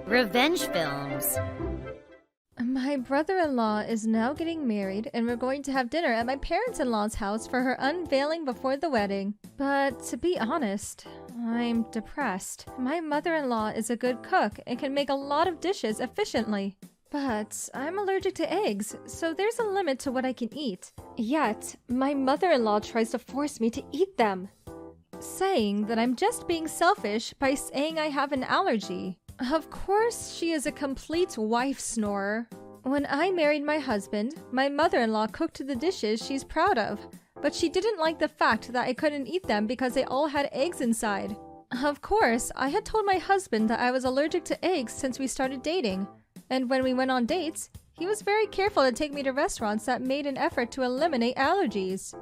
Revenge films. My brother-in-law is now getting married, and we're going to have dinner at my parents-in-law's house for her unveiling before the wedding. But to be honest, I'm depressed. My mother-in-law is a good cook and can make a lot of dishes efficiently. But I'm allergic to eggs, so there's a limit to what I can eat. Yet, my mother-in-law tries to force me to eat them, saying that I'm just being selfish by saying I have an allergy. Of course, she is a complete wife snorer. When I married my husband, my mother-in-law cooked the dishes she's proud of, but she didn't like the fact that I couldn't eat them because they all had eggs inside. Of course, I had told my husband that I was allergic to eggs since we started dating, and when we went on dates, he was very careful to take me to restaurants that made an effort to eliminate allergies.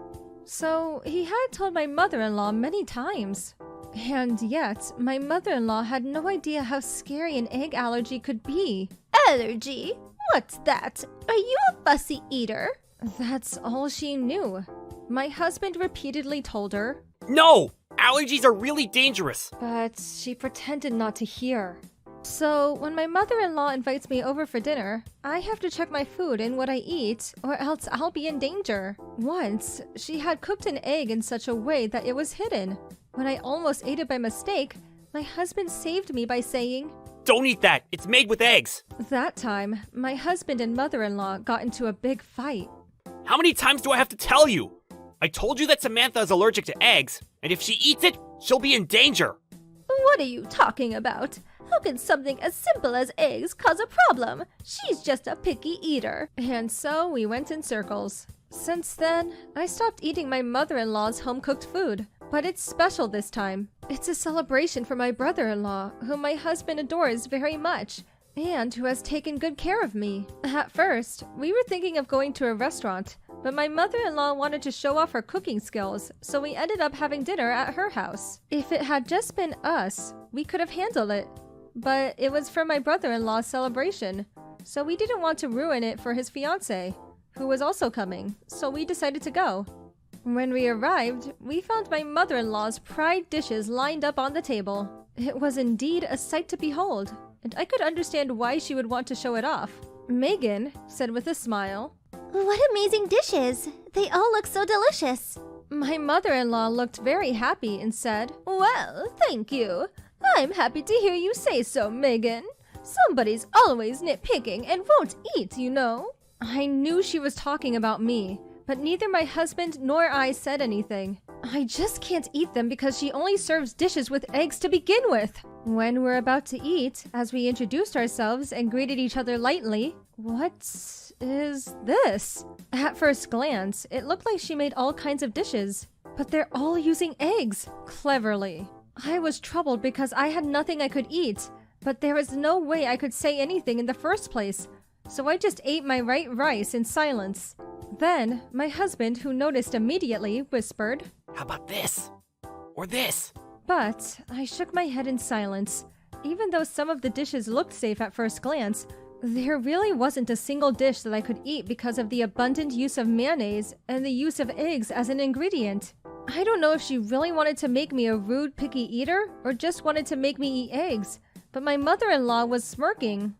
So he had told my mother-in-law many times. And yet, my mother-in-law had no idea how scary an egg allergy could be. Allergy? What's that? Are you a fussy eater? That's all she knew. My husband repeatedly told her. No! Allergies are really dangerous! But she pretended not to hear. So, when my mother-in-law invites me over for dinner, I have to check my food and what I eat, or else I'll be in danger. Once, she had cooked an egg in such a way that it was hidden. When I almost ate it by mistake, my husband saved me by saying, Don't eat that! It's made with eggs! That time, my husband and mother-in-law got into a big fight. How many times do I have to tell you? I told you that Samantha is allergic to eggs, and if she eats it, she'll be in danger! What are you talking about? How can something as simple as eggs cause a problem? She's just a picky eater. And so we went in circles. Since then, I stopped eating my mother-in-law's home-cooked food. But it's special this time. It's a celebration for my brother-in-law, whom my husband adores very much, and who has taken good care of me. At first, we were thinking of going to a restaurant, but my mother-in-law wanted to show off her cooking skills, so we ended up having dinner at her house. If it had just been us, we could have handled it. But it was for my brother-in-law's celebration, so we didn't want to ruin it for his fiancée, who was also coming, so we decided to go. When we arrived, we found my mother-in-law's pride dishes lined up on the table. It was indeed a sight to behold, and I could understand why she would want to show it off. Megan said with a smile, What amazing dishes! They all look so delicious. My mother-in-law looked very happy and said, Well, thank you. I'm happy to hear you say so, Megan. Somebody's always nitpicking and won't eat, you know. I knew she was talking about me, but neither my husband nor I said anything. I just can't eat them because she only serves dishes with eggs to begin with. When we're about to eat, as we introduced ourselves and greeted each other lightly, what is this? At first glance, it looked like she made all kinds of dishes, but they're all using eggs, cleverly. I was troubled because I had nothing I could eat, but there was no way I could say anything in the first place, so I just ate my rice in silence. Then, my husband, who noticed immediately, whispered, How about this? Or this? But I shook my head in silence. Even though some of the dishes looked safe at first glance, there really wasn't a single dish that I could eat because of the abundant use of mayonnaise and the use of eggs as an ingredient. I don't know if she really wanted to make me a rude, picky eater or just wanted to make me eat eggs, but my mother-in-law was smirking.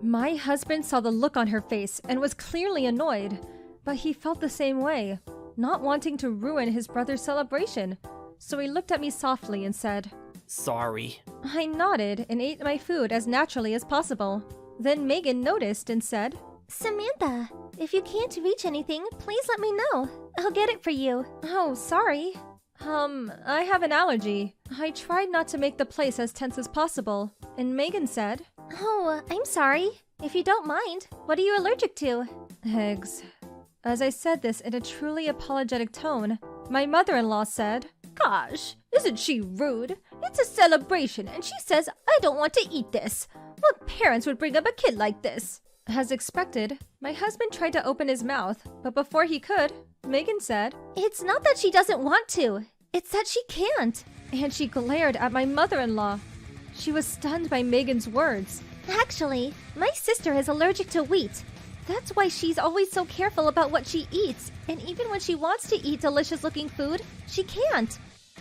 My husband saw the look on her face and was clearly annoyed, but he felt the same way, not wanting to ruin his brother's celebration. So he looked at me softly and said, Sorry. I nodded and ate my food as naturally as possible. Then Megan noticed and said, Samantha, if you can't reach anything, please let me know. I'll get it for you. Oh, sorry. I have an allergy. I tried not to make the place as tense as possible. And Megan said, Oh, I'm sorry. If you don't mind, what are you allergic to? Eggs. As I said this in a truly apologetic tone, my mother-in-law said, Gosh, isn't she rude? It's a celebration and she says I don't want to eat this. What parents would bring up a kid like this? As expected, my husband tried to open his mouth, but before he could, Megan said, It's not that she doesn't want to. It's that she can't. And she glared at my mother-in-law. She was stunned by Megan's words. Actually, my sister is allergic to wheat. That's why she's always so careful about what she eats. And even when she wants to eat delicious-looking food, she can't.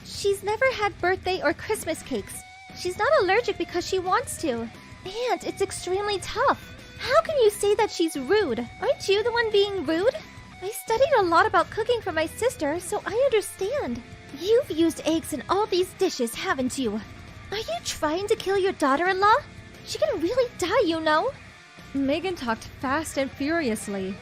She's never had birthday or Christmas cakes. She's not allergic because she wants to. And it's extremely tough. How can you say that she's rude? Aren't you the one being rude? I studied a lot about cooking for my sister, so I understand. You've used eggs in all these dishes, haven't you? Are you trying to kill your daughter-in-law? She can really die, you know. Megan talked fast and furiously.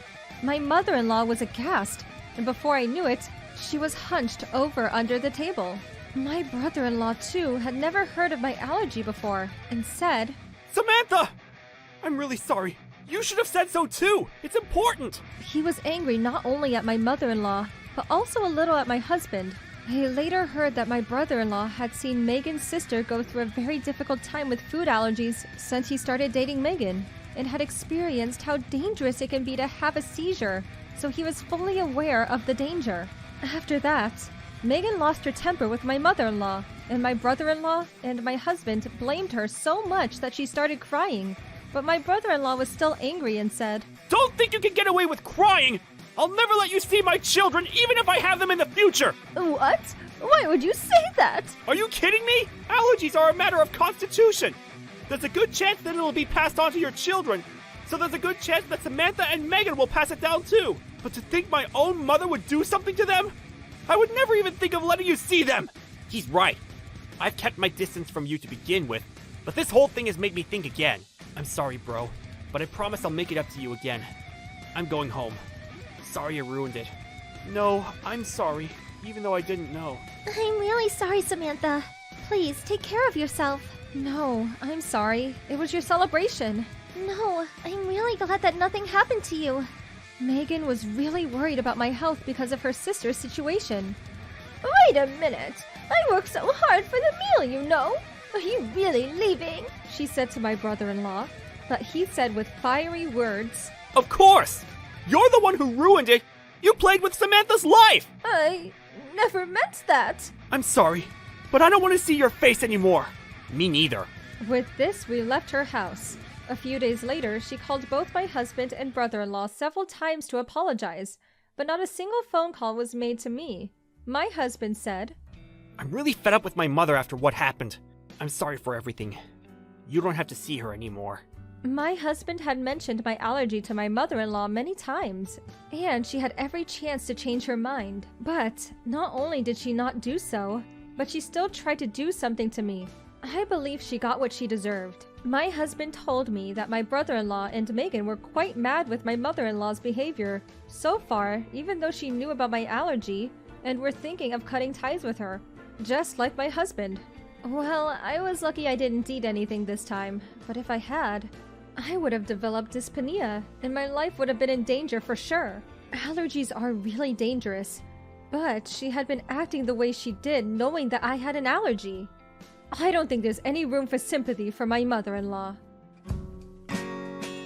My mother-in-law was aghast, and before I knew it, she was hunched over under the table. My brother-in-law, too, had never heard of my allergy before, and said, Samantha! I'm really sorry. You should have said so too. It's important. He was angry not only at my mother-in-law, but also a little at my husband. I later heard that my brother-in-law had seen Megan's sister go through a very difficult time with food allergies since he started dating Megan, and had experienced how dangerous it can be to have a seizure, so he was fully aware of the danger. After that, Megan lost her temper with my mother-in-law, and my brother-in-law and my husband blamed her so much that she started crying. But my brother-in-law was still angry and said, Don't think you can get away with crying! I'll never let you see my children, even if I have them in the future! What? Why would you say that? Are you kidding me? Allergies are a matter of constitution. There's a good chance that it'll be passed on to your children. So there's a good chance that Samantha and Megan will pass it down too. But to think my own mother would do something to them? I would never even think of letting you see them. He's right. I've kept my distance from you to begin with, but this whole thing has made me think again. I'm sorry, bro, but I promise I'll make it up to you again. I'm going home. Sorry I ruined it. No, I'm sorry, even though I didn't know. I'm really sorry, Samantha. Please, take care of yourself. No, I'm sorry. It was your celebration. No, I'm really glad that nothing happened to you. Megan was really worried about my health because of her sister's situation. Wait a minute. I worked so hard for the meal, you know. Are you really leaving? She said to my brother-in-law, but he said with fiery words, Of course! You're the one who ruined it! You played with Samantha's life! I never meant that. I'm sorry, but I don't want to see your face anymore. Me neither. With this, we left her house. A few days later, she called both my husband and brother-in-law several times to apologize, but not a single phone call was made to me. My husband said, I'm really fed up with my mother after what happened. I'm sorry for everything. You don't have to see her anymore. My husband had mentioned my allergy to my mother-in-law many times, and she had every chance to change her mind. But not only did she not do so, but she still tried to do something to me. I believe she got what she deserved. My husband told me that my brother-in-law and Megan were quite mad with my mother-in-law's behavior so far, even though she knew about my allergy and were thinking of cutting ties with her, just like my husband. Well, I was lucky I didn't eat anything this time, but if I had, I would have developed dyspnea, and my life would have been in danger for sure. Allergies are really dangerous, but she had been acting the way she did knowing that I had an allergy. I don't think there's any room for sympathy for my mother-in-law.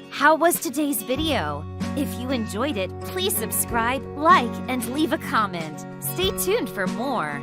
How was today's video? If you enjoyed it, please subscribe, like, and leave a comment. Stay tuned for more.